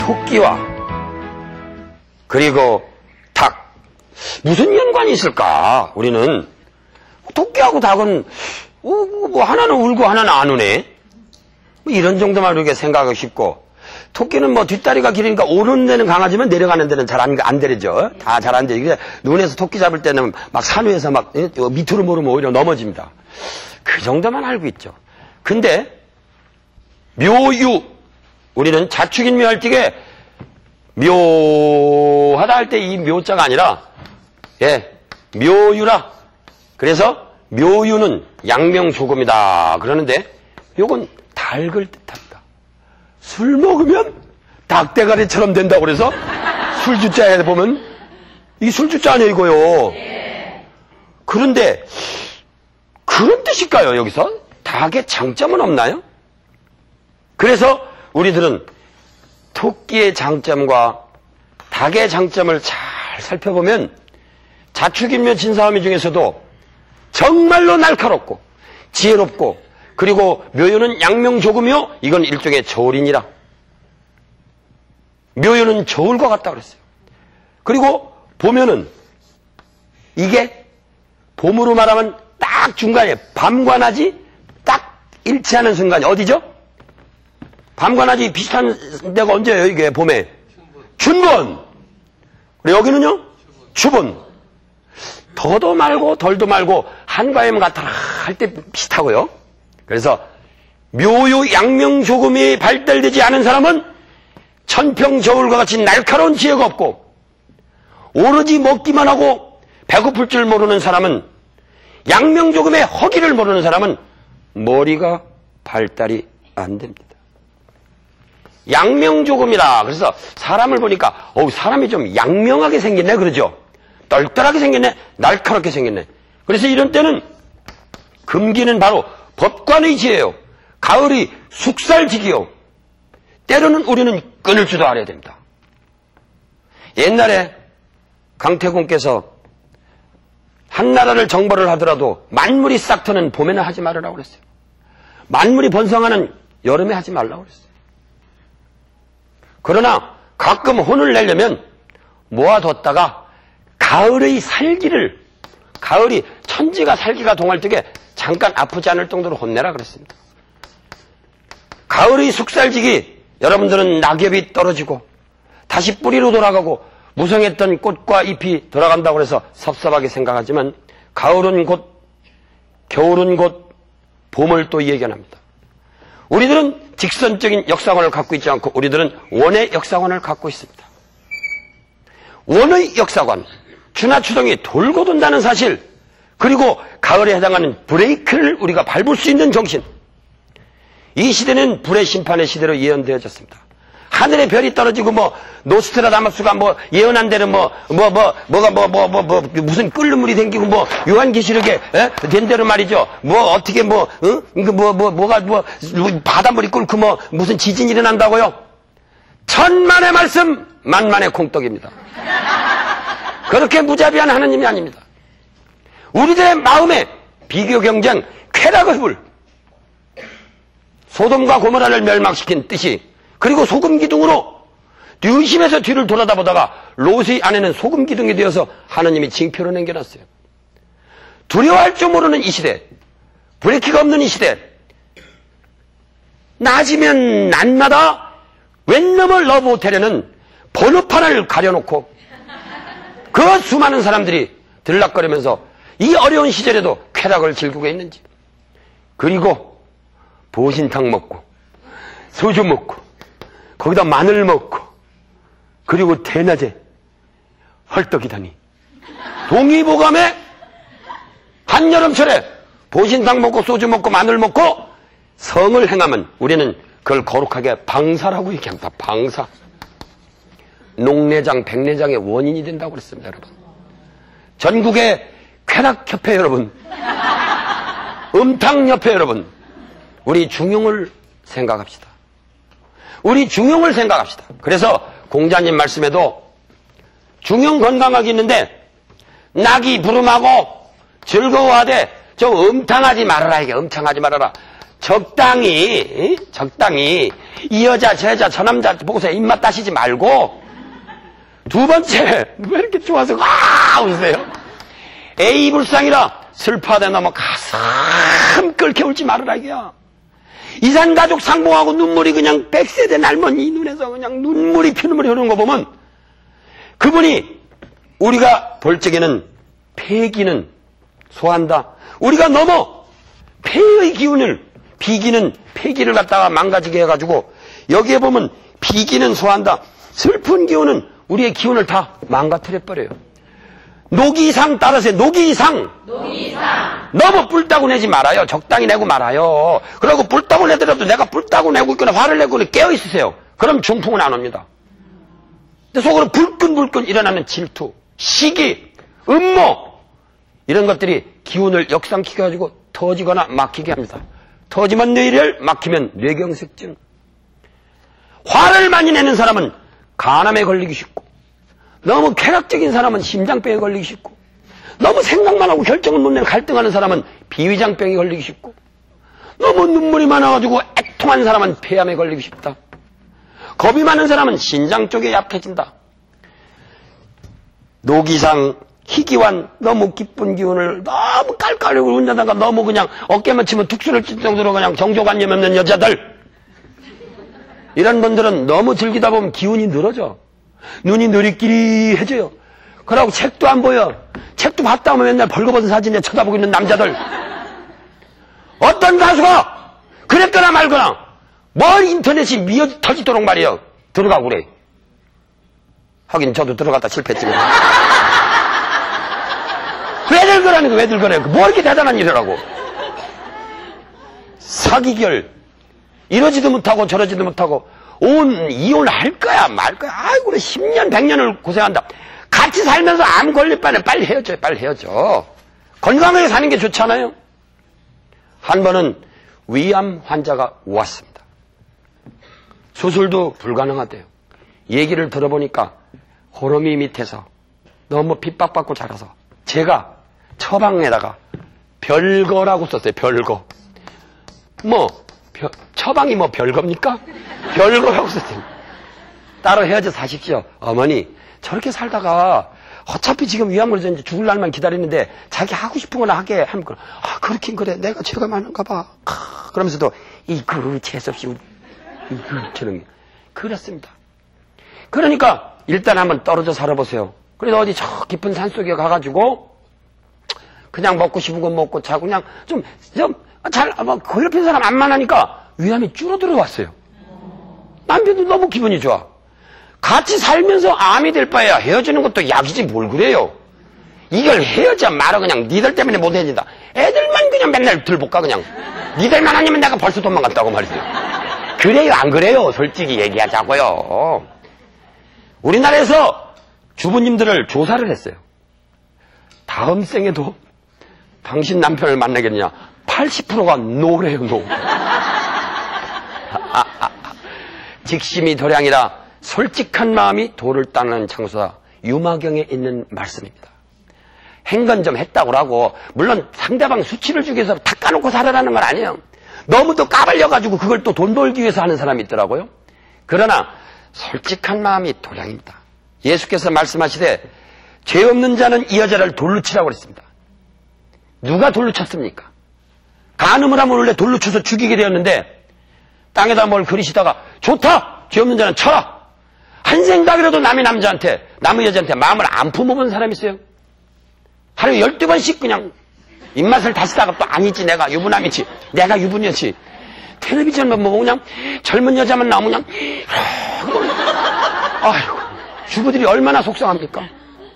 토끼와 그리고 닭 무슨 연관이 있을까? 우리는 토끼하고 닭은 뭐 하나는 울고 하나는 안 우네. 뭐 이런 정도만 우리가 생각하고 싶고, 토끼는 뭐 뒷다리가 길으니까 오르는 데는 강하지만 내려가는 데는 잘 안 내려져. 다 잘 안 되죠. 눈에서 토끼 잡을 때는 막 산 위에서 막 밑으로 모르면 오히려 넘어집니다. 그 정도만 알고 있죠. 근데 묘유, 우리는 자축인묘할 적에 묘하다 할 때 이 묘자가 아니라 묘유라. 그래서 묘유는 양명조금이다 그러는데 요건 닭을 뜻합니다. 술 먹으면 닭대가리처럼 된다고 그래서 술주자에 보면 이 술주자 아니에요 이거요. 그런데 그런 뜻일까요? 여기서 닭의 장점은 없나요? 그래서 우리들은 토끼의 장점과 닭의 장점을 잘 살펴보면 자축인묘 진사오미 중에서도 정말로 날카롭고 지혜롭고, 그리고 묘유는 양명조금이요, 이건 일종의 저울이니라. 묘유는 저울과 같다 그랬어요. 그리고 보면은 이게 봄으로 말하면 딱 중간에 밤과 낮이 딱 일치하는 순간이 어디죠? 밤과 낮이 비슷한 데가 언제예요? 이게 봄에 춘분. 그리고 여기는요 추분. 더도 말고 덜도 말고 한과임 같아라 할 때 비슷하고요. 그래서 묘유 양명조금이 발달되지 않은 사람은 천평저울과 같이 날카로운 지혜가 없고, 오로지 먹기만 하고 배고플 줄 모르는 사람은, 양명조금의 허기를 모르는 사람은 머리가 발달이 안 됩니다. 양명조금이라. 그래서 사람을 보니까 사람이 좀 양명하게 생겼네 그러죠. 똘똘하게 생겼네, 날카롭게 생겼네. 그래서 이런 때는 금기는 바로 법관의 지혜요, 가을이 숙살지기요, 때로는 우리는 끊을 줄도 알아야 됩니다. 옛날에 강태공께서 한나라를 정벌을 하더라도 만물이 싹 트는 봄에는 하지 말으라고 그랬어요. 만물이 번성하는 여름에 하지 말라고 그랬어요. 그러나 가끔 혼을 내려면 모아뒀다가 가을의 살기를, 가을이 천지가 살기가 동할 적에 잠깐 아프지 않을 정도로 혼내라 그랬습니다. 가을의 숙살지기, 여러분들은 낙엽이 떨어지고 다시 뿌리로 돌아가고 무성했던 꽃과 잎이 돌아간다고 해서 섭섭하게 생각하지만, 가을은 곧, 겨울은 곧 봄을 또 예견합니다. 우리들은 직선적인 역사관을 갖고 있지 않고 우리들은 원의 역사관을 갖고 있습니다. 원의 역사관, 추나 추동이 돌고 돈다는 사실, 그리고 가을에 해당하는 브레이크를 우리가 밟을 수 있는 정신, 이 시대는 불의 심판의 시대로 예언되어졌습니다. 하늘에 별이 떨어지고 노스트라다마스가 예언한 대로 무슨 끓는 물이 생기고 요한계시록에 된 대로 말이죠. 어떻게 바닷물이 끓고 무슨 지진이 일어난다고요? 천만의 말씀 만만의 콩떡입니다. 그렇게 무자비한 하느님이 아닙니다. 우리들의 마음에 비교 경쟁, 쾌락의 불, 소돔과 고모라를 멸망시킨 뜻이, 그리고 소금 기둥으로 유심해서 뒤를 돌아다보다가 롯의 아내는 소금 기둥이 되어서 하나님이 징표로 남겨놨어요. 두려워할 줄 모르는 이 시대, 브레이크가 없는 이 시대, 낮이면 낮마다 웬놈을 러브호텔에는 번호판을 가려놓고 그 수많은 사람들이 들락거리면서 이 어려운 시절에도 쾌락을 즐기고 있는지, 그리고 보신탕 먹고 소주 먹고 거기다 마늘 먹고 그리고 대낮에 헐떡이다니, 동의보감에 한여름철에 보신탕 먹고 소주 먹고 마늘 먹고 성을 행하면 우리는 그걸 거룩하게 방사라고 얘기합니다. 방사. 녹내장, 백내장의 원인이 된다고 그랬습니다. 여러분, 전국의 쾌락협회 여러분, 음탕협회 여러분, 우리 중용을 생각합시다. 우리 중용을 생각합시다. 그래서 공자님 말씀에도 중용 건강하게 있는데 낙이 부름하고 즐거워하되 좀 음탕하지 말아라. 이게 음탕하지 말아라. 적당히 이 여자 저 여자 저 남자 보고서 입맛 따시지 말고 두 번째 왜 이렇게 좋아서 웃으세요? 에이 불쌍이라 슬퍼하다 너무 가슴 끓게 울지 말으라 이거야. 이산가족 상봉하고 눈물이 그냥 100세대 할머니 눈에서 그냥 눈물이 피눈물이 흐르는 거 보면 그분이 우리가 볼 적에는 폐기는 소화한다. 우리가 너무 폐의 기운을 비기는 폐기를 갖다가 망가지게 해가지고 여기에 보면 비기는 소화한다. 슬픈 기운은 우리의 기운을 다 망가뜨려버려요. 노기상 따라서 노기상 너무 뿔따구 내지 말아요. 적당히 내고 말아요. 그리고 뿔따구 내더라도 내가 뿔따구 내고 있거나 화를 내고 깨어있으세요. 그럼 중풍은 안 옵니다. 근데 속으로 불끈불끈 일어나는 질투, 시기, 음모 이런 것들이 기운을 역상시켜 가지고 터지거나 막히게 합니다. 터지면 뇌혈, 막히면 뇌경색증. 화를 많이 내는 사람은 간암에 걸리기 쉽고 너무 쾌락적인 사람은 심장병에 걸리기 쉽고 너무 생각만 하고 결정을 못 내는 갈등하는 사람은 비위장병에 걸리기 쉽고 너무 눈물이 많아가지고 애통한 사람은 폐암에 걸리기 쉽다. 겁이 많은 사람은 신장 쪽에 약해진다. 노기상, 희기환, 너무 기쁜 기운을 너무 깔깔이고 운전하다가 너무 그냥 어깨만 치면 툭수를 칠 정도로 그냥 정조관념 없는 여자들 이런 분들은 너무 즐기다 보면 기운이 늘어져. 눈이 느리끼리해져요. 그러고 책도 안 보여. 책도 봤다 하면 맨날 벌거벗은 사진에 쳐다보고 있는 남자들. 어떤 가수가 그랬거나 말거나 뭘 인터넷이 미어 터지도록 말이에요. 들어가고 그래. 하긴 저도 들어갔다 실패했지만. 왜들 그러는 거야, 왜들 그래. 뭐 이렇게 대단한 일이라고. 사기결. 이러지도 못하고 저러지도 못하고 이혼할 거야 말 거야. 아이고 그래 10년 100년을 고생한다. 같이 살면서 암 걸릴 바에는 빨리 헤어져요. 빨리 헤어져. 건강하게 사는 게 좋잖아요. 한 번은 위암 환자가 왔습니다. 수술도 불가능하대요. 얘기를 들어보니까 호르미 밑에서 너무 핍박받고 자라서 제가 처방에다가 별거라고 썼어요. 별거. 처방이 별겁니까? 별거라고 썼어요. 따로 헤어져 사십시오. 어머니 저렇게 살다가 어차피 지금 위암 걸려서 이제 죽을 날만 기다리는데 자기 하고 싶은 거나 하게 하면 그렇긴 그래. 내가 죄가 많은가 봐. 그러면서도 재수없이 저런 그렇습니다. 그러니까 일단 한번 떨어져 살아보세요. 그래서 어디 저 깊은 산속에 가가지고 그냥 먹고 싶은 거 먹고 자고 그냥 괴롭힌 사람 안 만나니까 위암이 줄어들어 왔어요. 남편도 너무 기분이 좋아. 같이 살면서 암이 될 바에야 헤어지는 것도 약이지 뭘 그래요. 이걸 헤어져 말아 그냥 니들 때문에 못 헤어진다. 애들만 그냥 맨날 들볶아 그냥. 니들만 아니면 내가 벌써 도망갔다고 말이에요. 그래요 안 그래요? 솔직히 얘기하자고요. 우리나라에서 주부님들을 조사를 했어요. 다음 생에도 당신 남편을 만나겠느냐? 80%가 노래요, 노. 직심이 도량이라 솔직한 마음이 도를 따는 창소다. 유마경에 있는 말씀입니다. 행건 좀 했다고 하고 물론 상대방 수치를 주기 위해서 다 까놓고 살아라는 건 아니에요. 너무도 까발려가지고 그걸 또 돈 벌기 위해서 하는 사람이 있더라고요. 그러나 솔직한 마음이 도량입니다. 예수께서 말씀하시되 죄 없는 자는 이 여자를 돌로 치라고 그랬습니다. 누가 돌로 쳤습니까? 간음을 하면 원래 돌로 쳐서 죽이게 되었는데 땅에다 뭘 그리시다가 좋다! 죄 없는 자는 쳐라! 한 생각이라도 남의 남자한테 남의 여자한테 마음을 안 품어본 사람이 있어요? 하루에 12번씩 그냥 입맛을 다시다가 또 아니지 내가 유부남이지 내가 유부녀지 텔레비전만 보고 그냥 젊은 여자만 나오면 그냥 아이고 주부들이 얼마나 속상합니까?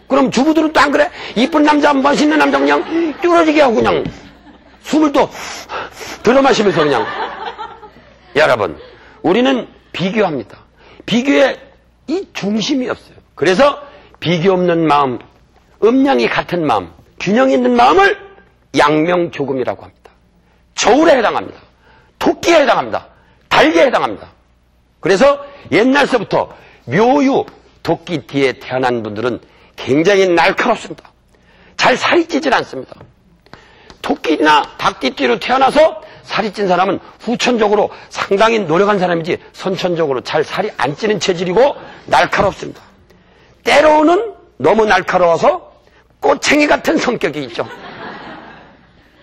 그럼 주부들은 또 안 그래? 이쁜 남자 멋있는 남자 그냥 뚫어지게 하고 그냥 숨을 또 들어마시면서 그냥 여러분 우리는 비교합니다. 비교에 이 중심이 없어요. 그래서 비교 없는 마음, 음량이 같은 마음, 균형 있는 마음을 양명조금이라고 합니다. 저울에 해당합니다. 토끼에 해당합니다. 달기에 해당합니다. 그래서 옛날서부터 묘유, 토끼띠에 태어난 분들은 굉장히 날카롭습니다. 잘 살이 찌질 않습니다. 토끼나 닭띠띠로 태어나서 살이 찐 사람은 후천적으로 상당히 노력한 사람이지 선천적으로 잘 살이 안 찌는 체질이고 날카롭습니다. 때로는 너무 날카로워서 꼬챙이 같은 성격이 있죠.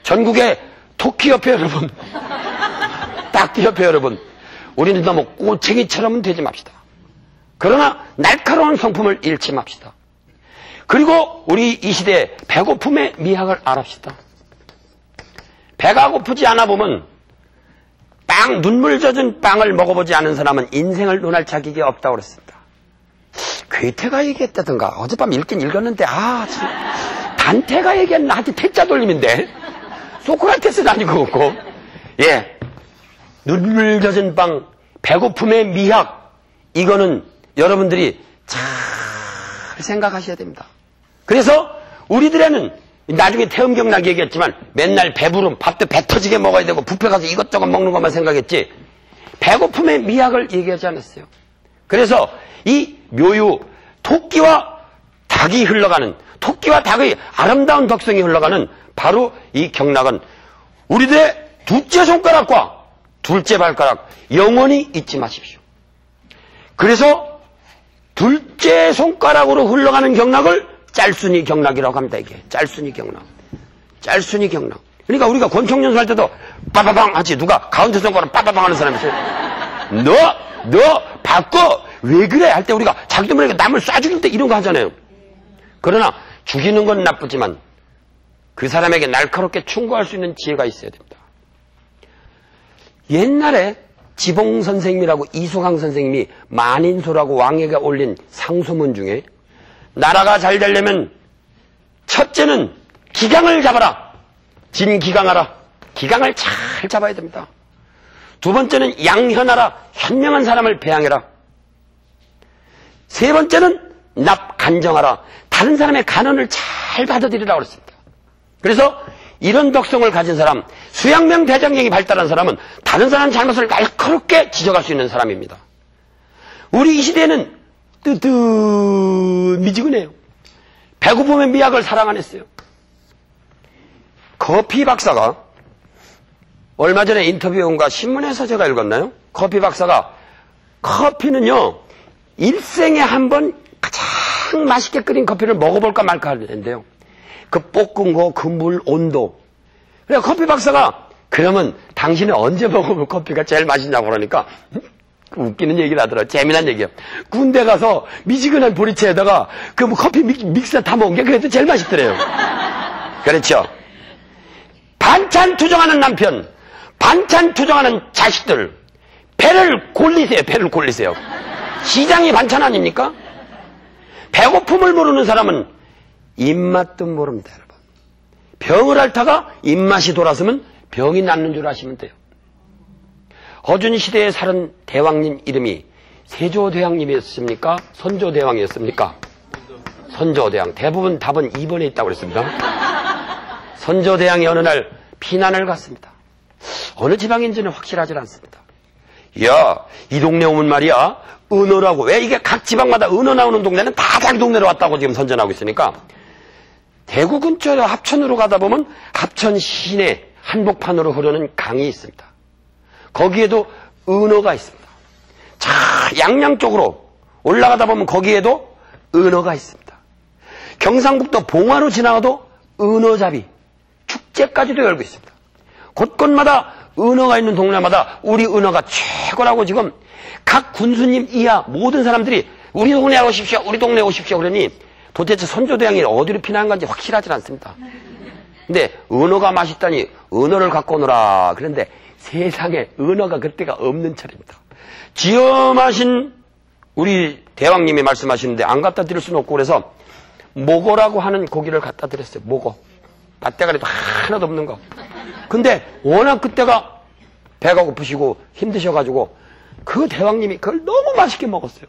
전국의 토끼협회 여러분, 딱지협회 여러분, 우리는 너무 꼬챙이처럼은 되지 맙시다. 그러나 날카로운 성품을 잃지 맙시다. 그리고 우리 이 시대에 배고픔의 미학을 알합시다. 배가 고프지 않아 보면 눈물 젖은 빵을 먹어보지 않은 사람은 인생을 논할 자격이 없다고 그랬습니다. 괴테가 얘기했다던가 어젯밤 읽긴 읽었는데 단테가 얘기했나 하여튼 태자 돌림인데 소크라테스는 아닌 것 같고 눈물 젖은 빵 배고픔의 미학 이거는 여러분들이 잘 생각하셔야 됩니다. 그래서 우리들에는 나중에 태음경락 얘기했지만 맨날 배부름 밥도 배 터지게 먹어야 되고 뷔페 가서 이것저것 먹는 것만 생각했지 배고픔의 미학을 얘기하지 않았어요. 그래서 이 묘유 토끼와 닭이 흘러가는 토끼와 닭의 아름다운 덕성이 흘러가는 바로 이 경락은 우리들의 둘째 손가락과 둘째 발가락 영원히 잊지 마십시오. 그래서 둘째 손가락으로 흘러가는 경락을 짤순이 경락이라고 합니다. 이게 짤순이 경락. 짤순이 경락. 그러니까 우리가 권총연수 할 때도 빠바방 하지 누가 가운데 손가락 빠바방 하는 사람이 있어요. 너 바꿔 왜 그래 할 때 우리가 자기도 모르게 남을 쏴 죽일 때 이런 거 하잖아요. 그러나 죽이는 건 나쁘지만 그 사람에게 날카롭게 충고할 수 있는 지혜가 있어야 됩니다. 옛날에 지봉 선생님이라고 이수강 선생님이 만인소라고 왕에게 올린 상소문 중에 나라가 잘 되려면 첫째는 기강을 잡아라. 진기강하라. 기강을 잘 잡아야 됩니다. 두 번째는 양현하라. 현명한 사람을 배양해라. 세 번째는 납간정하라. 다른 사람의 간언을 잘 받아들이라고 그랬습니다. 그래서 이런 덕성을 가진 사람, 수양명 대장경이 발달한 사람은 다른 사람 잘못을 날카롭게 지적할 수 있는 사람입니다. 우리 이 시대에는 미지근해요. 배고픔의 미학을 사랑 안 했어요. 커피 박사가 얼마 전에 인터뷰에 온가 신문에서 제가 읽었나요? 커피 박사가 커피는요 일생에 한 번 가장 맛있게 끓인 커피를 먹어볼까 말까 하는데요. 그 볶은 거, 그 물 온도. 그래서 커피 박사가 그러면 당신은 언제 먹어볼 커피가 제일 맛있냐고 그러니까 웃기는 얘기를 하더라고요. 재미난 얘기예요. 군대 가서 미지근한 보리차에다가 그 커피 믹서 다 먹은 게 그래도 제일 맛있더래요. 그렇죠. 반찬 투정하는 남편, 반찬 투정하는 자식들, 배를 골리세요. 시장이 반찬 아닙니까? 배고픔을 모르는 사람은 입맛도 모릅니다, 여러분. 병을 앓다가 입맛이 돌아서면 병이 낫는 줄 아시면 돼요. 허준 시대에 살은 대왕님 이름이 세조대왕님이었습니까? 선조대왕이었습니까? 선조대왕. 대부분 답은 2번에 있다고 그랬습니다. 선조대왕이 어느 날 피난을 갔습니다. 어느 지방인지는 확실하지 않습니다. 야, 이 동네 오면 말이야, 은어라고. 왜 이게 각 지방마다 은어 나오는 동네는 다 자기 동네로 왔다고 지금 선전하고 있으니까. 대구 근처에 합천으로 가다 보면 합천 시내 한복판으로 흐르는 강이 있습니다. 거기에도 은어가 있습니다. 자, 양양 쪽으로 올라가다 보면 거기에도 은어가 있습니다. 경상북도 봉화로 지나가도 은어잡이 축제까지도 열고 있습니다. 곳곳마다 은어가 있는 동네마다 우리 은어가 최고라고 지금 각 군수님 이하 모든 사람들이 우리 동네에 오십시오, 우리 동네에 오십시오 그러니 도대체 선조대왕이 어디로 피난 건지 확실하지 않습니다. 근데 은어가 맛있다니 은어를 갖고 오너라 그런데 세상에 은어가 그때가 없는 차례입니다. 지엄하신 우리 대왕님이 말씀하시는데 안 갖다 드릴 수는 없고 그래서 모거라고 하는 고기를 갖다 드렸어요. 모거. 밭대가리도 하나도 없는 거. 근데 워낙 그때가 배가 고프시고 힘드셔가지고 그 대왕님이 그걸 너무 맛있게 먹었어요.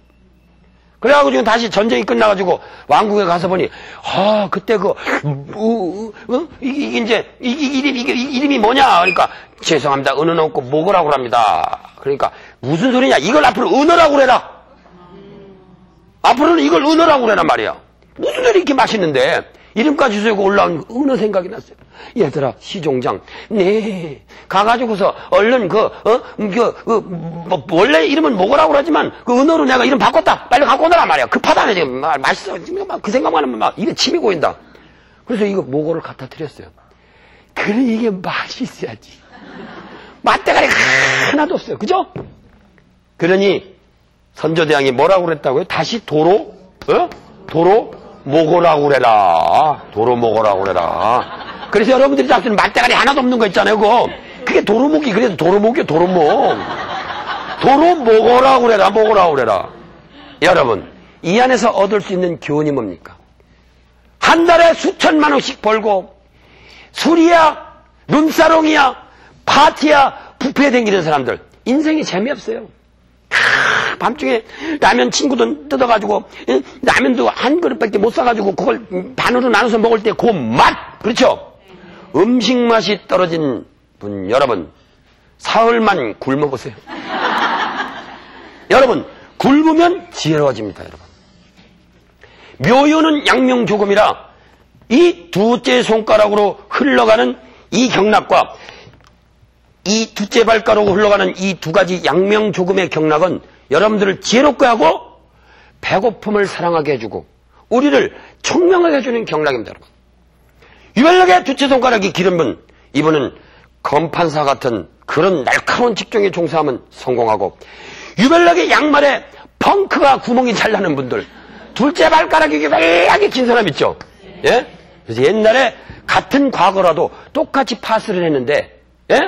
그래가지고 지금 다시 전쟁이 끝나가지고 왕국에 가서 보니 그때 이게 이름이 뭐냐 그러니까 죄송합니다 은어는 없고 모거라고 합니다. 그러니까 무슨 소리냐 이걸 앞으로 은어라고 그래라. 앞으로는 이걸 은어라고 그래란 말이야. 무슨 소리 이렇게 맛있는데 이름까지 쓰고 올라온 어느 생각이 났어요. 얘들아, 시종장, 네, 가가지고서 얼른 원래 이름은 뭐라고 그러지만 그 은어로 내가 이름 바꿨다. 빨리 갖고 오너라 말이야. 급하다네 지금. 맛있어. 지금 막 그 생각만 하면 막 입에 침이 고인다. 그래서 이거 모고를 갖다 드렸어요. 그래, 이게 맛이 있어야지. 맛대가리가 하나도 없어요. 그죠? 그러니 선조대왕이 뭐라고 그랬다고요? 다시 도로 모고라고 그래라. 도로 모고라고 그래라. 그래서 여러분들이 잡수는 맛대가리 하나도 없는 거 있잖아요. 그게 도로목이. 그래도 도로목이요, 도로목. 도로 모고라고 그래라. 모고라고 그래라. 여러분, 이 안에서 얻을 수 있는 교훈이 뭡니까? 한 달에 수천만 원씩 벌고 술이야, 룸사롱이야, 파티야, 뷔페에 댕기는 사람들 인생이 재미없어요. 밤중에 라면 친구들 뜯어가지고 라면도 한 그릇밖에 못 사가지고 그걸 반으로 나눠서 먹을 때 그 맛, 그렇죠? 음식 맛이 떨어진 분 여러분, 사흘만 굶어보세요. 여러분, 굶으면 지혜로워집니다. 여러분, 묘유는 양명조금이라 이 두째 손가락으로 흘러가는 이 경락과 이 두째 발가락으로 흘러가는 이 두 가지 양명조금의 경락은 여러분들을 지혜롭게 하고 배고픔을 사랑하게 해주고 우리를 총명하게 해주는 경락입니다. 여러분, 유별나게 두째 손가락이 길은 분, 이분은 검판사 같은 그런 날카로운 직종에 종사하면 성공하고, 유별나게 양말에 펑크가 구멍이 잘 나는 분들, 둘째 발가락이 유별나게 긴 사람 있죠? 예? 그래서 옛날에 같은 과거라도 똑같이 파스를 했는데, 예?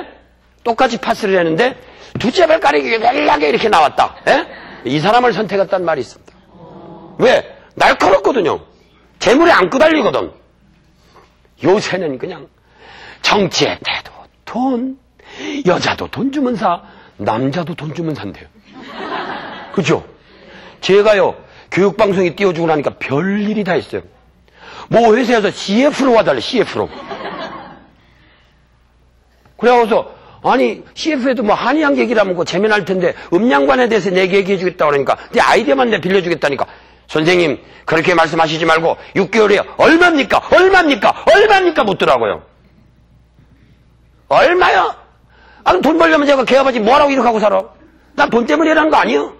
똑같이 파스를 했는데 두째 발가락이 유별나게 이렇게 나왔다. 예? 이 사람을 선택했다는 말이 있습니다. 왜? 날카롭거든요. 재물에 안 끄달리거든. 요새는 그냥 정치에 대도 돈, 여자도 돈 주면 사, 남자도 돈 주면 산대요. 그죠? 제가요, 교육방송에 띄워주고 나니까 별일이 다 있어요. 뭐 회사에서 CF로 와달래, CF로. 그래가지고, 아니, CF에도 뭐 한의학얘기라면 그 재미날 텐데, 음양관에 대해서 내게 얘기해주겠다 그러니까, 내 아이디어만 내 빌려주겠다니까, 선생님, 그렇게 말씀하시지 말고, 6개월에 얼마입니까? 얼마입니까? 얼마입니까? 묻더라고요. 얼마야? 아, 돈 벌려면 제가 개업하지 뭐하라고 이렇게 하고 살아? 난 돈 때문에 일하는 거 아니에요?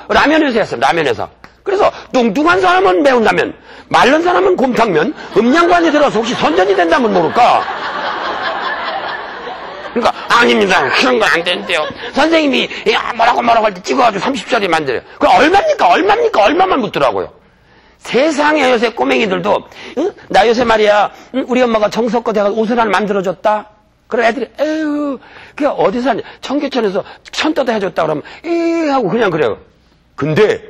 라면 회사 했어요, 라면 회사. 그래서, 뚱뚱한 사람은 매운 라면, 마른 사람은 곰탕면, 음양관에 들어서 혹시 선전이 된다면 모를까? 그러니까, 아닙니다. 그런 건 안 되는데요. 선생님이, 뭐라고 할 때 찍어가지고 30짜리 만들어요. 그럼 얼마입니까? 얼마입니까? 얼마만 묻더라고요. 세상에 요새 꼬맹이들도, 응? 나 요새 말이야, 응? 우리 엄마가 정석껏 해가 옷을 하나 만들어줬다? 그럼 애들이, 에휴, 그게 어디서 하냐? 청계천에서 천 떠다 해줬다 그러면, 하고 그냥 그래요. 근데,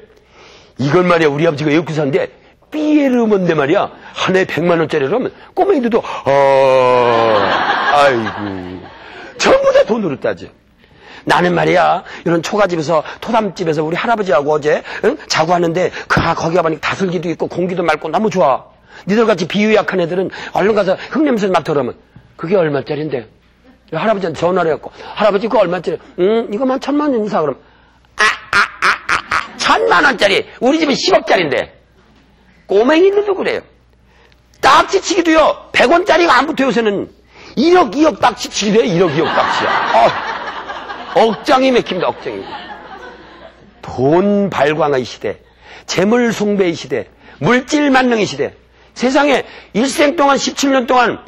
이걸 말이야, 우리 아버지가 외국에 사는데, 삐에르먼데 말이야, 한 해 100만원짜리라면, 꼬맹이들도, 아이고. 전부 다 돈으로 따져. 나는 말이야, 이런 초가집에서, 토담집에서 우리 할아버지하고 어제, 응? 자고 하는데, 거기 가보니까 다슬기도 있고, 공기도 맑고 너무 좋아. 니들같이 비유 약한 애들은 얼른 가서 흙냄새 맡으라면, 그게 얼마짜린데? 할아버지한테 전화를 해갖고, 할아버지 그거 얼마짜리? 이거만 1,000만 원 사, 그럼. 1,000만원짜리. 우리 집은 10억짜리인데. 꼬맹이들도 그래요. 딱지치기도요, 100원짜리가 안 붙어요, 요새는. 1억, 2억 딱지치기도 해, 1억, 2억 딱지야. 억장이 맥힙니다, 억장이. 돈 발광의 시대, 재물 숭배의 시대, 물질 만능의 시대. 세상에 일생 동안 17년 동안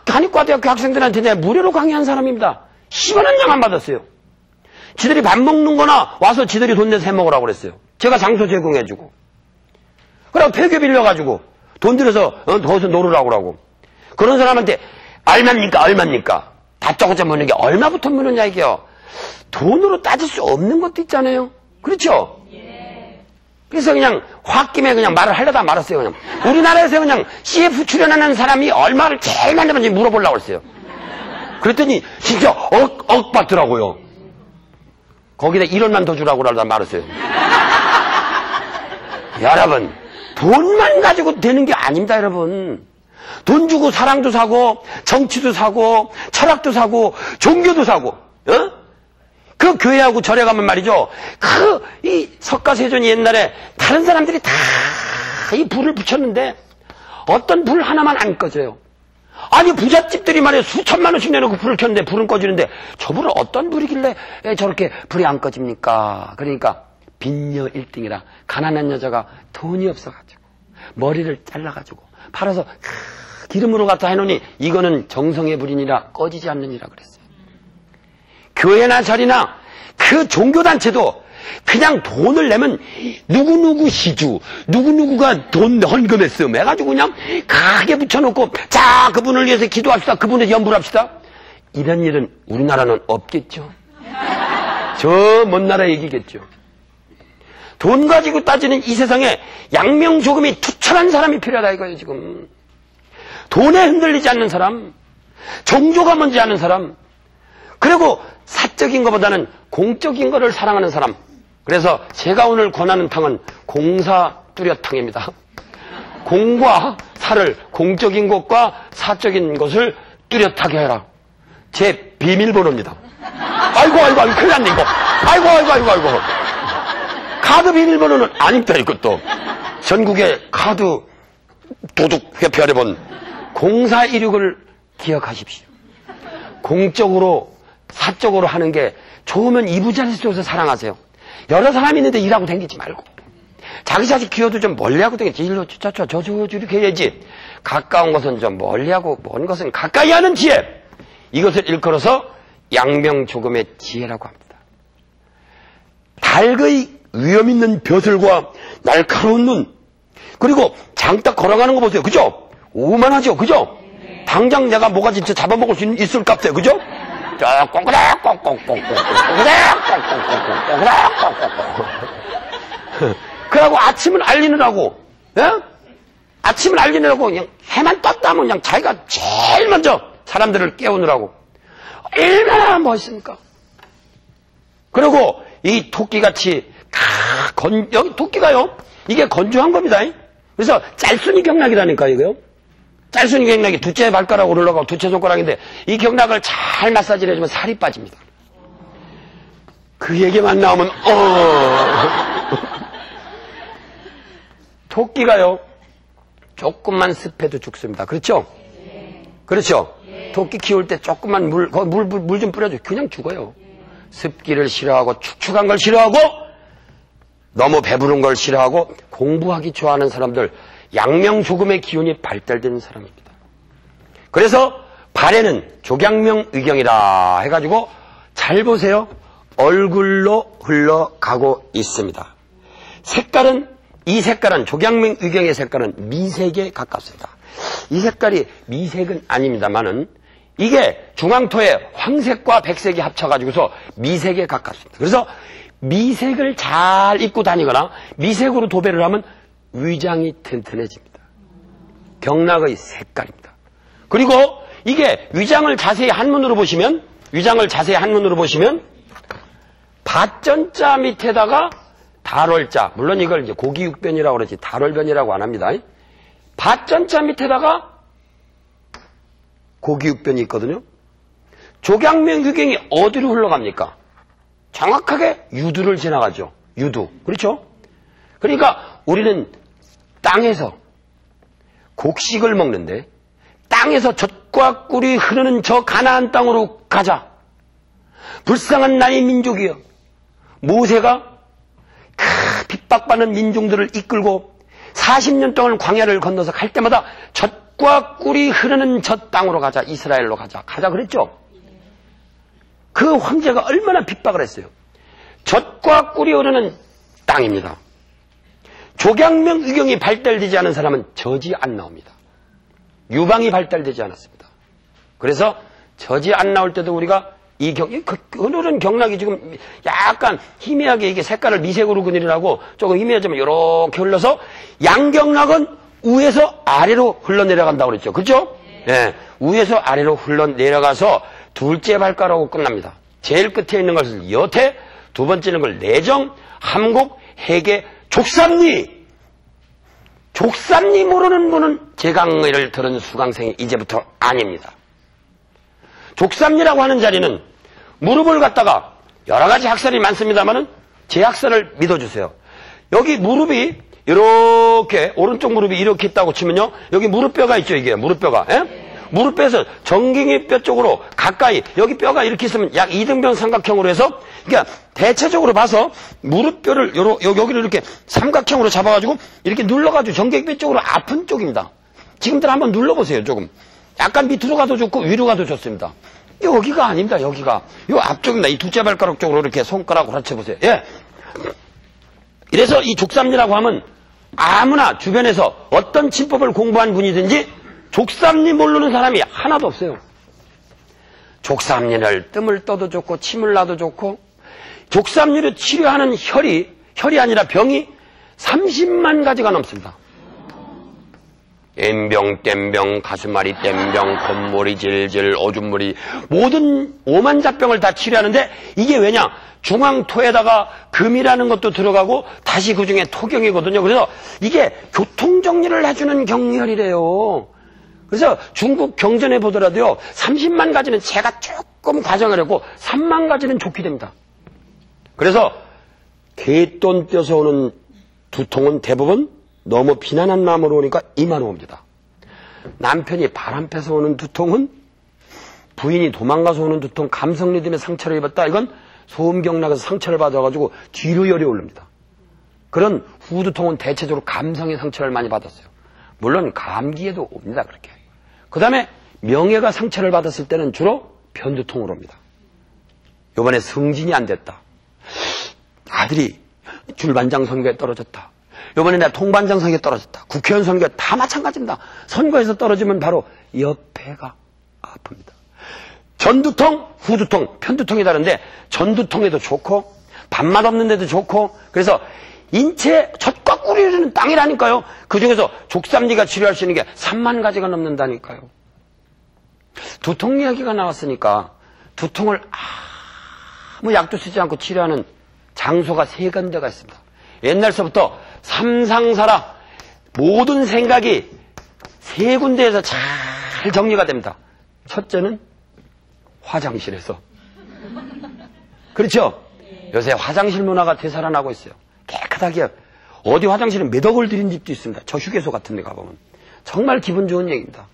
한의과대학교 학생들한테 내가 무료로 강의한 사람입니다. 10원은 안 받았어요. 지들이 밥 먹는 거나 와서 지들이 돈 내서 해먹으라고 그랬어요. 제가 장소 제공해주고. 그리고 폐교 빌려가지고 돈 들여서 거기서 놀으라고 그러고. 그런 사람한테 얼마입니까? 얼마입니까? 다짜고짜 묻는 게 얼마부터 묻느냐 이게요. 돈으로 따질 수 없는 것도 있잖아요. 그렇죠? 그래서 그냥 홧김에 그냥 말을 하려다 말았어요. 그냥 우리나라에서 그냥 CF 출연하는 사람이 얼마를 제일 많이 받는지 물어보려고 했어요. 그랬더니 진짜 억 받더라고요. 거기다 1원만 더 주라고 그러다 말았어요. 여러분, 돈만 가지고 되는 게 아닙니다, 여러분. 돈 주고 사랑도 사고, 정치도 사고, 철학도 사고, 종교도 사고, 그 교회하고 절에 가면 말이죠. 이 석가세존이 옛날에 다른 사람들이 다 이 불을 붙였는데 어떤 불 하나만 안 꺼져요. 아니 부잣집들이 말이에요. 수천만 원씩 내놓고 불을 켰는데 불은 꺼지는데 저 불은 어떤 불이길래 저렇게 불이 안 꺼집니까? 그러니까 빈녀 1등이라 가난한 여자가 돈이 없어가지고 머리를 잘라가지고 팔아서 기름으로 갖다 해놓으니 이거는 정성의 불이니라 꺼지지 않느니라 그랬어요. 교회나 절이나 그 종교단체도 그냥 돈을 내면 누구누구 시주, 누구누구가 돈 헌금했음 해가지고 그냥 크게 붙여놓고 자 그분을 위해서 기도합시다. 그분을 연불합시다. 이런 일은 우리나라는 없겠죠. 저 먼 나라 얘기겠죠. 돈 가지고 따지는 이 세상에 양명조금이 투철한 사람이 필요하다 이거예요 지금. 돈에 흔들리지 않는 사람, 종교가 뭔지 아는 사람, 그리고 사적인 것보다는 공적인 것을 사랑하는 사람. 그래서 제가 오늘 권하는 탕은 공사 뚜렷탕입니다. 공과 사를 공적인 것과 사적인 것을 뚜렷하게 해라. 제 비밀번호입니다. 아이고 큰일 났네 이거. 아이고 카드 비밀번호는 아닙니다 이것도. 전국의 카드 도둑 회피하려면 공사 이력을 기억하십시오. 공적으로 사적으로 하는 게 좋으면 이부자리에서 사랑하세요. 여러 사람이 있는데 일하고 다니지 말고 자기 자식 기어도 좀 멀리하고 다니지. 일로 저쪽 이렇게 해야지. 가까운 것은 좀 멀리하고 먼 것은 가까이 하는 지혜. 이것을 일컬어서 양명조금의 지혜라고 합니다. 닭의 위험 있는 벼슬과 날카로운 눈, 그리고 장딱 걸어가는 거 보세요. 그죠? 오만하죠. 그죠? 당장 내가 뭐가 진짜 잡아먹을 수 있을 값이에요. 그죠? 자, 꽁그락 꽁꽁꽁꽁 그러고 아침을 알리느라고, 예? 아침을 알리느라고 그냥 해만 떴다 하면 그냥 자기가 제일 먼저 사람들을 깨우느라고 얼마나 멋있습니까? 그리고 이 토끼같이 여기 토끼가요, 이게 건조한 겁니다. 그래서 짤순이 경락이라니까 이거요. 짤순이 경락이 두째 발가락으로 올라가고 두째 손가락인데 이 경락을 잘 마사지를 해주면 살이 빠집니다. 그 얘기만 나오면 토끼가요 조금만 습해도 죽습니다. 그렇죠? 그렇죠? 토끼 키울 때 조금만 물 좀 뿌려줘. 그냥 죽어요. 습기를 싫어하고 축축한 걸 싫어하고 너무 배부른 걸 싫어하고 공부하기 좋아하는 사람들, 양명조금의 기운이 발달되는 사람입니다. 그래서 발에는 조양명의경이라 해가지고 잘 보세요. 얼굴로 흘러가고 있습니다. 색깔은, 이 색깔은 조양명의경의 색깔은 미색에 가깝습니다. 이 색깔이 미색은 아닙니다만은 이게 중앙토에 황색과 백색이 합쳐가지고서 미색에 가깝습니다. 그래서 미색을 잘 입고 다니거나 미색으로 도배를 하면 위장이 튼튼해집니다. 경락의 색깔입니다. 그리고 이게 위장을 자세히 한눈으로 보시면 밭전자 밑에다가 달월자, 물론 이걸 이제 고기육변이라고 그러지 달월변이라고 안 합니다. 밭전자 밑에다가 고기육변이 있거든요. 조양명의경이 어디로 흘러갑니까? 정확하게 유두를 지나가죠. 유두. 그렇죠? 그러니까 우리는 땅에서 곡식을 먹는데 땅에서 젖과 꿀이 흐르는 저 가나안 땅으로 가자. 불쌍한 나의 민족이여. 모세가 핍박받는 민중들을 이끌고 40년 동안 광야를 건너서 갈 때마다 젖과 꿀이 흐르는 저 땅으로 가자. 이스라엘로 가자 그랬죠? 그 황제가 얼마나 핍박을 했어요. 젖과 꿀이 흐르는 땅입니다. 조양명의경이 발달되지 않은 사람은 젖이 안 나옵니다. 유방이 발달되지 않았습니다. 그래서 젖이 안 나올 때도 우리가 흐르는 경락이 지금 약간 희미하게 이게 색깔을 미색으로 그리라고 조금 희미하지만 이렇게 흘러서 양경락은 위에서 아래로 흘러내려간다고 그랬죠. 그렇죠? 네. 위에서 아래로 흘러내려가서 둘째 발가락으로 끝납니다. 제일 끝에 있는 것을 여태, 두 번째는 걸 내정, 함국, 해계, 족삼리. 족삼리 모르는 분은 제 강의를 들은 수강생이 이제부터 아닙니다. 족삼리라고 하는 자리는 무릎을 갖다가 여러 가지 학설이 많습니다만은 제 학설을 믿어주세요. 여기 무릎이 이렇게 오른쪽 무릎이 이렇게 있다고 치면요. 여기 무릎뼈가 있죠. 이게 무릎뼈가. 예? 무릎뼈에서 정갱이 뼈 쪽으로 가까이 여기 뼈가 이렇게 있으면 약 2등변 삼각형으로 해서 그러니까 대체적으로 봐서 무릎뼈를 여기를 이렇게 삼각형으로 잡아가지고 이렇게 눌러가지고 정갱이뼈 쪽으로 아픈 쪽입니다. 지금들 한번 눌러보세요. 조금 약간 밑으로 가도 좋고 위로 가도 좋습니다. 여기가 아닙니다. 여기가 요 앞쪽입니다. 이 두째 발가락 쪽으로 이렇게 손가락으로 받쳐보세요. 예. 이래서 이 족삼리라고 하면 아무나 주변에서 어떤 침법을 공부한 분이든지 족삼리 모르는 사람이 하나도 없어요. 족삼리를 뜸을 떠도 좋고 침을 놔도 좋고 족삼리를 치료하는 혈이 아니라 병이 30만 가지가 넘습니다. 엠병, 땜병, 가슴앓이 땜병, 겉물이 질질, 오줌물이 모든 오만잡병을 다 치료하는데 이게 왜냐? 중앙토에다가 금이라는 것도 들어가고 다시 그 중에 토경이거든요. 그래서 이게 교통정리를 해주는 경혈이래요. 그래서 중국 경전에 보더라도요. 30만 가지는 제가 조금 과정을 했고 3만 가지는 좋게 됩니다. 그래서 개돈 떼서 오는 두통은 대부분 너무 비난한 마음으로 오니까 이마로 옵니다. 남편이 바람 패서 오는 두통은 부인이 도망가서 오는 두통, 감성리 때문에 상처를 입었다. 이건 소음경 나가서 상처를 받아가지고 뒤로 열이 오릅니다. 그런 후두통은 대체적으로 감성의 상처를 많이 받았어요. 물론 감기에도 옵니다. 그렇게. 그 다음에 명예가 상처를 받았을 때는 주로 편두통으로 옵니다. 요번에 승진이 안 됐다. 아들이 줄반장 선거에 떨어졌다. 요번에 내가 통반장 선거에 떨어졌다. 국회의원 선거에 다 마찬가지입니다. 선거에서 떨어지면 바로 옆에가 아픕니다. 전두통, 후두통, 편두통이 다른데 전두통에도 좋고 밥맛 없는 데도 좋고 그래서 인체 젖과 꿀이 흐르는 땅이라니까요. 그중에서 족삼리가 치료할 수 있는 게 3만 가지가 넘는다니까요. 두통 이야기가 나왔으니까 두통을 아무 약도 쓰지 않고 치료하는 장소가 3군데가 있습니다. 옛날서부터 삼상사라 모든 생각이 3군데에서 잘 정리가 됩니다. 첫째는 화장실에서. 그렇죠? 요새 화장실 문화가 되살아나고 있어요. 깨끗하게. 어디 화장실에 몇 억을 들인 집도 있습니다. 저 휴게소 같은 데 가보면. 정말 기분 좋은 얘기입니다.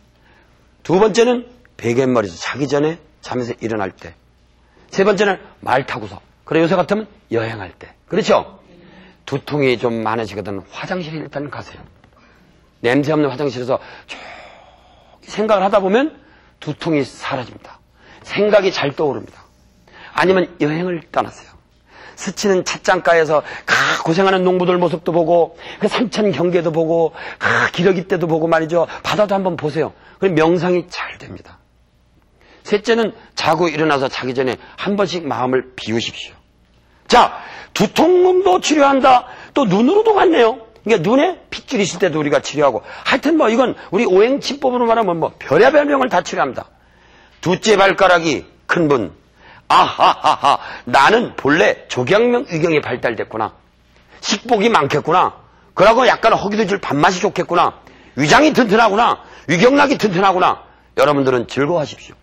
두 번째는 베갯머리에서 자기 전에 잠에서 일어날 때. 세 번째는 말 타고서. 그래 요새 같으면 여행할 때. 그렇죠? 두통이 좀 많으시거든 화장실에 일단 가세요. 냄새 없는 화장실에서 생각을 하다 보면 두통이 사라집니다. 생각이 잘 떠오릅니다. 아니면 여행을 떠나세요. 스치는 찻장가에서 고생하는 농부들 모습도 보고 그 삼천 경계도 보고 기러기 때도 보고 말이죠. 바다도 한번 보세요. 그럼 명상이 잘 됩니다. 셋째는 자고 일어나서 자기 전에 한 번씩 마음을 비우십시오. 자, 두통도 치료한다. 또 눈으로도 갔네요. 그러니까 눈에 핏줄 있을 때도 우리가 치료하고 하여튼 뭐 이건 우리 오행치법으로 말하면 뭐 별의별 병을 다 치료합니다. 두째 발가락이 큰 분. 아하하하 나는 본래 조경명 위경이 발달됐구나. 식복이 많겠구나. 그러고 약간 허기도 밥맛이 좋겠구나. 위장이 튼튼하구나. 위경락이 튼튼하구나. 여러분들은 즐거워하십시오.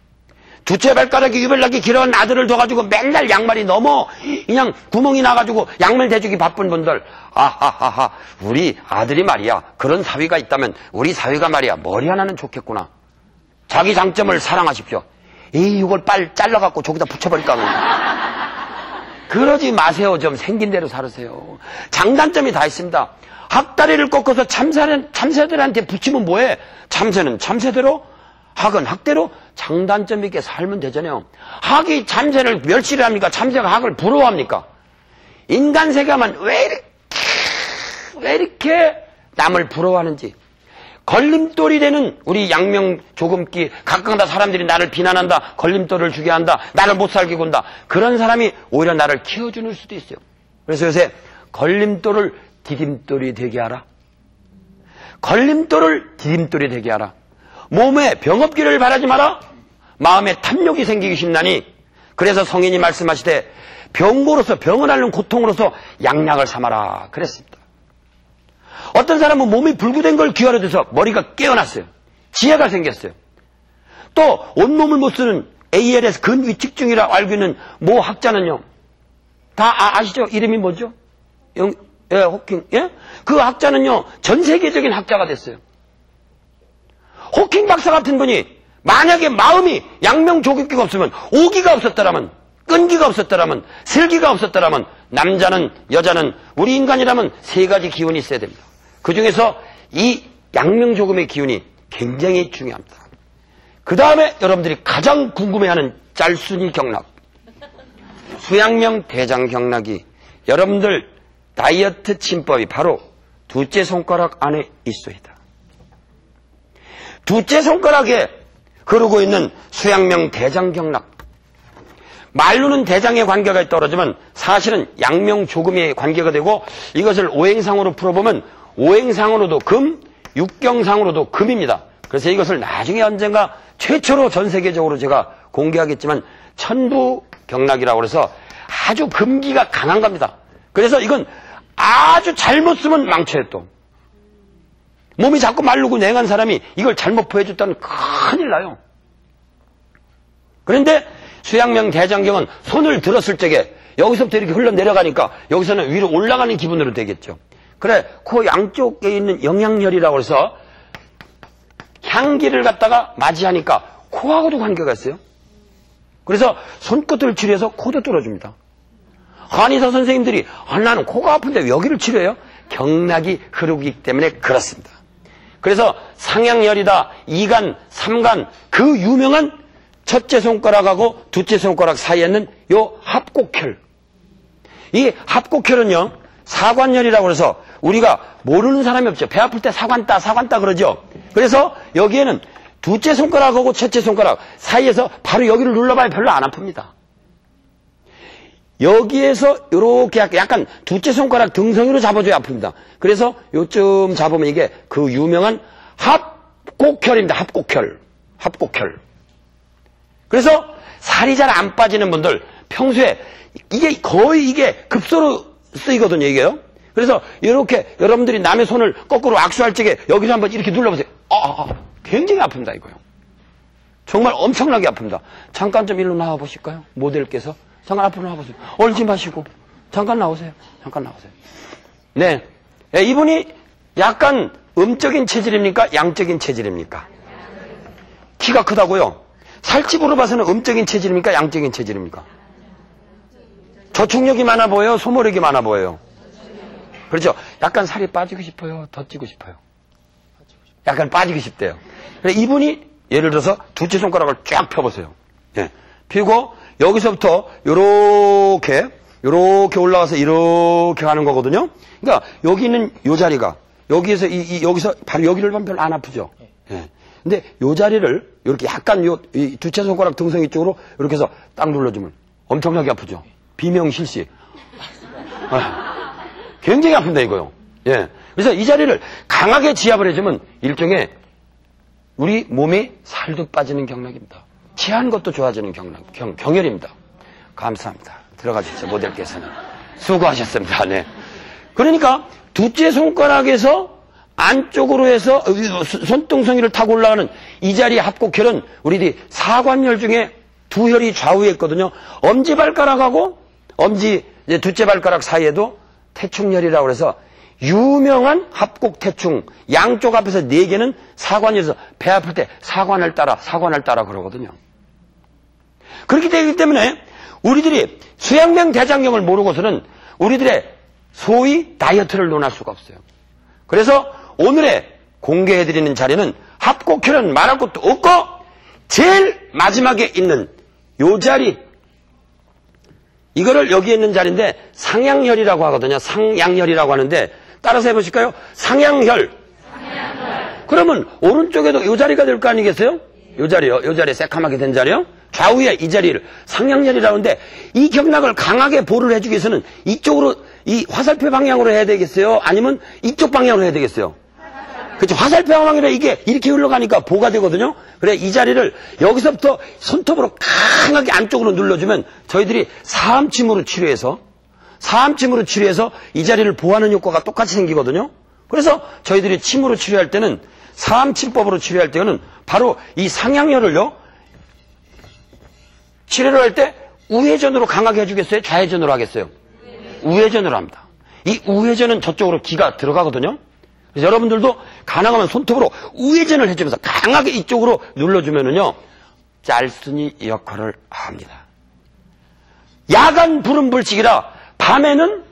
두째 발가락이 유별나게 길어온 아들을 둬가지고 맨날 양말이 너무 그냥 구멍이 나가지고 양말 대주기 바쁜 분들 아하하하 우리 아들이 말이야 그런 사위가 있다면 우리 사위가 말이야 머리 하나는 좋겠구나. 자기 장점을 사랑하십시오. 이걸 빨리 잘라갖고 저기다 붙여버릴까 그러지 마세요. 좀 생긴 대로 살으세요. 장단점이 다 있습니다. 학다리를 꺾어서 참새들한테 붙이면 뭐해. 참새는 참새대로 학은 학대로 장단점 있게 살면 되잖아요. 학이 참새를 멸시를 합니까? 참새가 학을 부러워합니까? 인간 세계만 왜 이렇게 남을 부러워하는지. 걸림돌이 되는 우리 양명 조금기 각각 다 사람들이 나를 비난한다. 걸림돌을 주게 한다. 나를 못 살게 군다. 그런 사람이 오히려 나를 키워주는 수도 있어요. 그래서 요새 걸림돌을 디딤돌이 되게 하라. 걸림돌을 디딤돌이 되게 하라. 몸에 병 없기를 바라지 마라. 마음에 탐욕이 생기기 쉽나니. 그래서 성인이 말씀하시되 병고로서 병을 앓는 고통으로서 양약을 삼아라 그랬습니다. 어떤 사람은 몸이 불구된 걸 귀하려돼서 머리가 깨어났어요. 지혜가 생겼어요. 또 온몸을 못 쓰는 ALS 근위축증이라고 알고 있는 모 학자는요. 다 아시죠? 이름이 뭐죠? 예, 호킹, 예? 그 학자는요, 전 세계적인 학자가 됐어요. 호킹 박사 같은 분이 만약에 마음이 양명조급기가 없으면, 오기가 없었더라면, 끈기가 없었더라면, 슬기가 없었더라면, 남자는, 여자는, 우리 인간이라면 세 가지 기운이 있어야 됩니다. 그 중에서 이 양명조금의 기운이 굉장히 중요합니다. 그 다음에 여러분들이 가장 궁금해하는 짤순이 경락, 수양명 대장 경락이 여러분들 다이어트 침법이 바로 둘째 손가락 안에 있어이다. 둘째 손가락에 흐르고 있는 수양명 대장 경락. 말로는 대장의 관계가 떨어지면 사실은 양명 조금의 관계가 되고, 이것을 오행상으로 풀어보면 오행상으로도 금, 육경상으로도 금입니다. 그래서 이것을 나중에 언젠가 최초로 전 세계적으로 제가 공개하겠지만 천부 경락이라고 해서 아주 금기가 강한 겁니다. 그래서 이건 아주 잘못 쓰면 망쳐요. 또 몸이 자꾸 마르고 냉한 사람이 이걸 잘못 보여줬다면 큰일 나요. 그런데 수양명 대장경은 손을 들었을 적에 여기서부터 이렇게 흘러내려가니까 여기서는 위로 올라가는 기분으로 되겠죠. 그래, 코 양쪽에 있는 영양열이라고 해서 향기를 갖다가 맞이하니까 코하고도 관계가 있어요. 그래서 손끝을 치료해서 코도 뚫어줍니다. 한의사 선생님들이 나는 코가 아픈데 왜 여기를 치료해요? 경락이 흐르기 때문에 그렇습니다. 그래서 상양열이다, 이간, 삼간, 그 유명한 첫째 손가락하고 둘째 손가락 사이에 있는 요 합곡혈. 이 합곡혈은요, 사관열이라고 해서 우리가 모르는 사람이 없죠. 배 아플 때 사관따 그러죠. 그래서 여기에는 둘째 손가락하고 첫째 손가락 사이에서 바로 여기를 눌러봐야 별로 안 아픕니다. 여기에서 이렇게 약간 둘째 손가락 등성이로 잡아줘야 아픕니다. 그래서 요쯤 잡으면 이게 그 유명한 합곡혈입니다. 합곡혈. 그래서 살이 잘 안 빠지는 분들 평소에 이게 거의 이게 급소로 쓰이거든요. 이게요. 그래서 이렇게 여러분들이 남의 손을 거꾸로 악수할 적에 여기서 한번 이렇게 눌러보세요. 굉장히 아픕니다. 이거요. 정말 엄청나게 아픕니다. 잠깐 좀 일로 나와 보실까요? 모델께서 잠깐 앞으로 나와보세요. 얼지 마시고 잠깐 나오세요. 네, 이분이 약간 음적인 체질입니까? 양적인 체질입니까? 키가 크다고요? 살집으로 봐서는 음적인 체질입니까? 양적인 체질입니까? 저촉력이 많아 보여요? 소모력이 많아 보여요? 그렇죠. 약간 살이 빠지고 싶어요? 더 찌고 싶어요? 약간 빠지고 싶대요. 이분이 예를 들어서 둘째 손가락을 쫙 펴보세요. 예. 펴고 여기서부터 요렇게 올라가서 이렇게 하는 거거든요. 그러니까 여기 있는 요 자리가 여기에서 여기서 바로 여기를 보면 별로 안 아프죠. 예. 근데 요 자리를 이렇게 약간 이 둘째 손가락 등성이 쪽으로 이렇게 해서 딱 눌러주면 엄청나게 아프죠. 비명실시. 굉장히 아픈다 이거요. 예. 그래서 이 자리를 강하게 지압을 해주면 일종의 우리 몸에 살도 빠지는 경락입니다. 취한 것도 좋아지는 경혈입니다. 감사합니다. 들어가 주십시오. 모델께서는 수고하셨습니다. 네. 그러니까 둘째 손가락에서 안쪽으로 해서 손등성이를 타고 올라가는 이 자리의 합곡혈은 우리들이 사관혈 중에 두 혈이 좌우에 있거든요. 엄지발가락하고 둘째 발가락 사이에도 태충혈이라고 해서 유명한 합곡태충, 양쪽 앞에서 4개는 사관혈에서 배 아플 때 사관을 따라 그러거든요. 그렇기 되기 때문에 우리들이 수양명 대장경을 모르고서는 우리들의 소위 다이어트를 논할 수가 없어요. 그래서 오늘의 공개해드리는 자리는 합곡혈은 말할 것도 없고 제일 마지막에 있는 요 자리, 이거를 여기에 있는 자리인데 상양혈이라고 하거든요. 상양혈이라고 하는데 따라서 해보실까요? 상양혈. 그러면 오른쪽에도 요 자리가 될 거 아니겠어요? 요 자리요. 요 자리에 새카맣게 된 자리요. 좌우에 이 자리를 상양혈이라고 하는데 이 경락을 강하게 보를 해주기 위해서는 이쪽으로 이 화살표 방향으로 해야 되겠어요? 아니면 이쪽 방향으로 해야 되겠어요? 그렇죠. 화살표 방향으로 이게 이렇게 흘러가니까 보가 되거든요. 그래 이 자리를 여기서부터 손톱으로 강하게 안쪽으로 눌러주면 저희들이 사암침으로 치료해서 이 자리를 보호하는 효과가 똑같이 생기거든요. 그래서 저희들이 침으로 치료할 때는 사암침법으로 치료할 때는 바로 이 상양혈을요 치료를 할 때 우회전으로 강하게 해주겠어요? 좌회전으로 하겠어요? 우회전으로 합니다. 이 우회전은 저쪽으로 기가 들어가거든요. 그래서 여러분들도 가능하면 손톱으로 우회전을 해주면서 강하게 이쪽으로 눌러주면은요, 짤순이 역할을 합니다. 야간 불은 불식이라 밤에는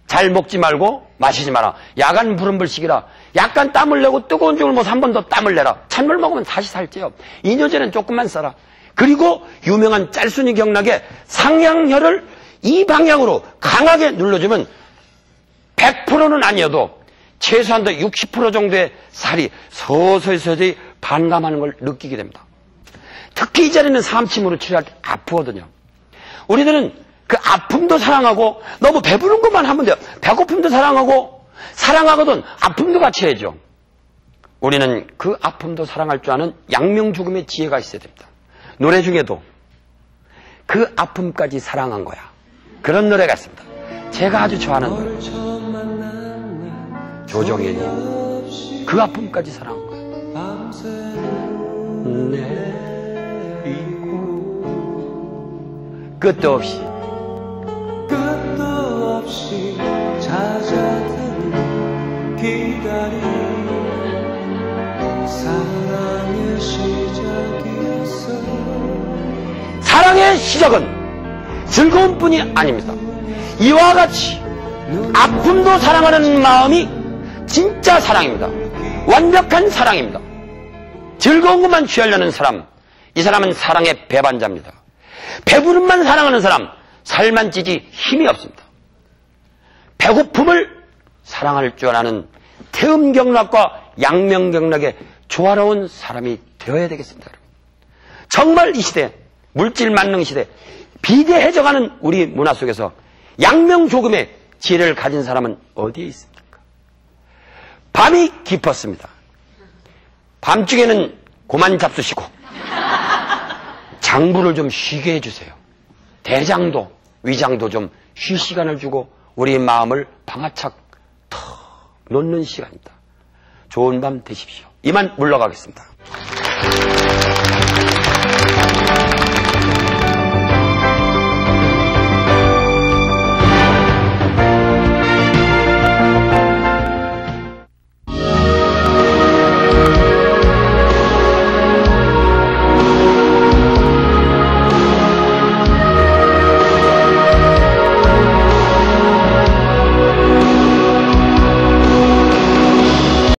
잘 먹지 말고 마시지 마라. 야간 불은 불식이라 약간 땀을 내고 뜨거운 죽을 먹어서 한 번 더 땀을 내라. 찬물 먹으면 다시 살찌요. 이뇨제는 조금만 써라. 그리고 유명한 짤순이 경락에 상향혈을 이 방향으로 강하게 눌러주면 100%는 아니어도 최소한 60% 정도의 살이 서서히 반감하는 걸 느끼게 됩니다. 특히 이 자리는 삼침으로 치료할 때 아프거든요. 우리들은 그 아픔도 사랑하고 너무 배부른 것만 하면 돼요. 배고픔도 사랑하거든 아픔도 같이 해야죠. 우리는 그 아픔도 사랑할 줄 아는 양명죽음의 지혜가 있어야 됩니다. 노래 중에도 그 아픔까지 사랑한 거야. 그런 노래가 있습니다. 제가 아주 좋아하는 노래. 조정현이 그 아픔까지 사랑한 거야. 끝도 없이 찾아드는 기다림 사랑의 시작이었어. 사랑의 시작은 즐거움뿐이 아닙니다. 이와 같이 아픔도 사랑하는 마음이 진짜 사랑입니다. 완벽한 사랑입니다. 즐거운 것만 취하려는 사람, 이 사람은 사랑의 배반자입니다. 배부름만 사랑하는 사람, 살만 찌지 힘이 없습니다. 배고픔을 사랑할 줄 아는 태음경락과 양명경락의 조화로운 사람이 되어야 되겠습니다. 정말 이 시대, 물질 만능 시대, 비대해져가는 우리 문화 속에서 양명조금의 지혜를 가진 사람은 어디에 있습니까? 밤이 깊었습니다. 밤중에는 고만 잡수시고 장부를 좀 쉬게 해주세요. 대장도 위장도 좀 쉴 시간을 주고 우리 마음을 방아착 턱 놓는 시간입니다. 좋은 밤 되십시오. 이만 물러가겠습니다.